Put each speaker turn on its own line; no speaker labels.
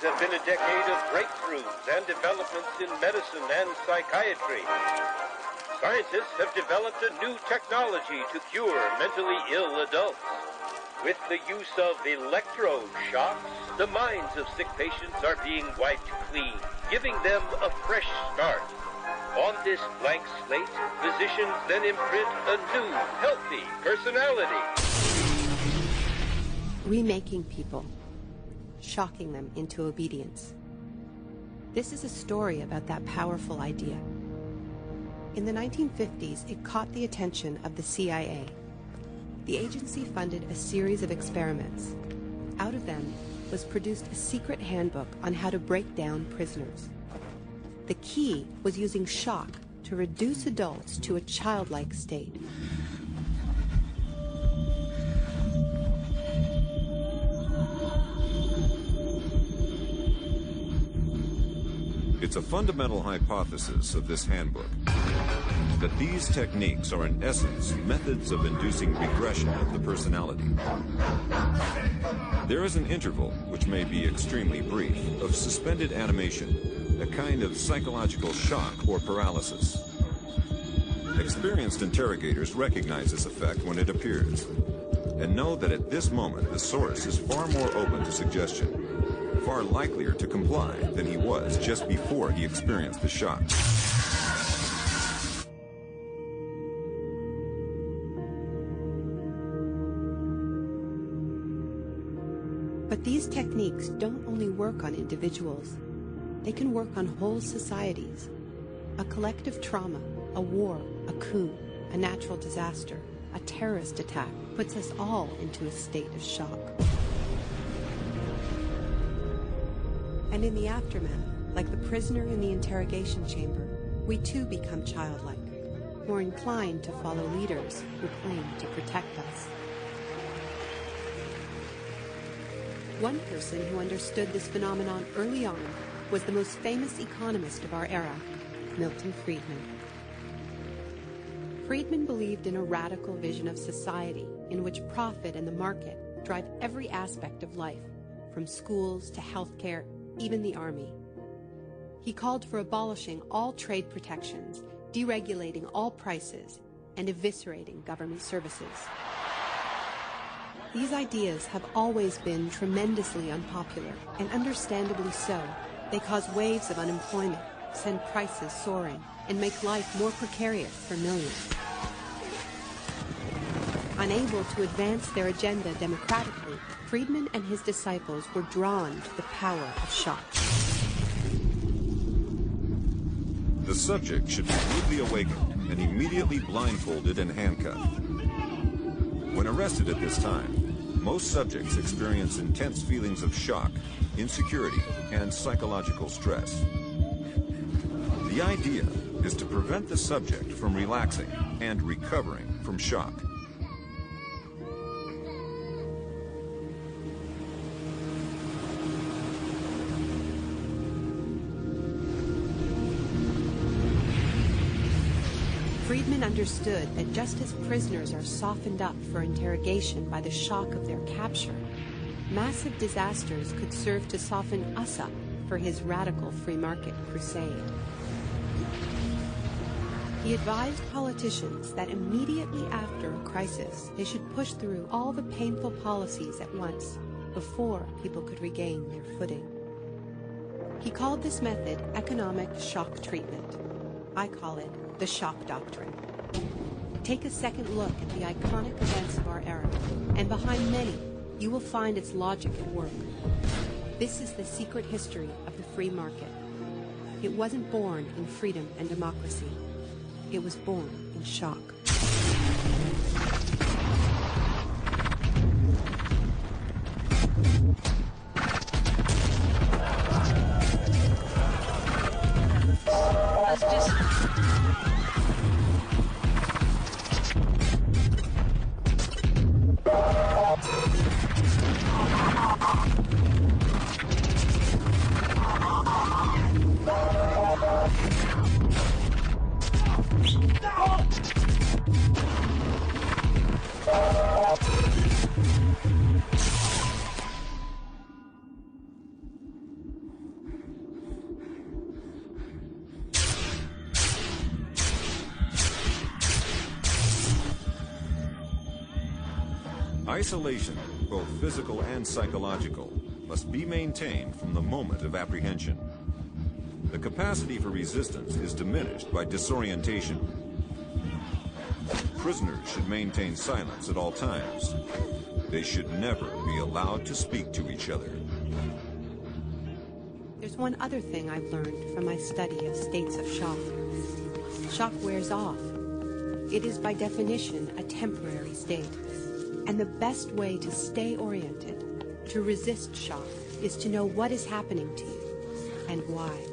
have been a decade of breakthroughs and developments in medicine and psychiatry. Scientists have developed a new technology to cure mentally ill adults. With the use of electroshocks, the minds of sick patients are being wiped clean, giving them a fresh start. On this blank slate, physicians then imprint a new, healthy personality.
Remaking people, shocking them into obedience. This is a story about that powerful idea. In the 1950s, it caught the attention of the CIA. The agency funded a series of experiments. Out of them was produced a secret handbook on how to break down prisoners. The key was using shock to reduce adults to a childlike state.
It's a fundamental hypothesis of this handbook that these techniques are in essence methods of inducing regression of the personality. There is an interval, which may be extremely brief, of suspended animation, a kind of psychological shock or paralysis. Experienced interrogators recognize this effect when it appears, and know that at this moment the source is far more open to suggestion, far likelier to comply than he was just before he experienced the shock.
But these techniques don't only work on individuals. They can work on whole societies. A collective trauma, a war, a coup, a natural disaster, a terrorist attack puts us all into a state of shock. And in the aftermath, like the prisoner in the interrogation chamber, we too become childlike, more inclined to follow leaders who claim to protect us. One person who understood this phenomenon early on was the most famous economist of our era, Milton Friedman. Friedman believed in a radical vision of society in which profit and the market drive every aspect of life, from schools to healthcare, even the army. He called for abolishing all trade protections, deregulating all prices, and eviscerating government services. These ideas have always been tremendously unpopular, and understandably so. They cause waves of unemployment, send prices soaring, and make life more precarious for millions. Unable to advance their agenda democratically, Friedman and his disciples were drawn to the power of shock.
The subject should be rudely awakened and immediately blindfolded and handcuffed. When arrested at this time, most subjects experience intense feelings of shock, insecurity, and psychological stress. The idea is to prevent the subject from relaxing and recovering from shock.
Friedman understood that just as prisoners are softened up for interrogation by the shock of their capture, massive disasters could serve to soften us up for his radical free market crusade. He advised politicians that immediately after a crisis, they should push through all the painful policies at once before people could regain their footing. He called this method economic shock treatment. I call it the shock doctrine. Take a second look at the iconic events of our era, and behind many, you will find its logic at work. This is the secret history of the free market. It wasn't born in freedom and democracy. It was born in shock.
Isolation, both physical and psychological, must be maintained from the moment of apprehension. The capacity for resistance is diminished by disorientation. Prisoners should maintain silence at all times. They should never be allowed to speak to each other.
There's one other thing I've learned from my study of states of shock. Shock wears off. It is by definition a temporary state. And the best way to stay oriented, to resist shock, is to know what is happening to you and why.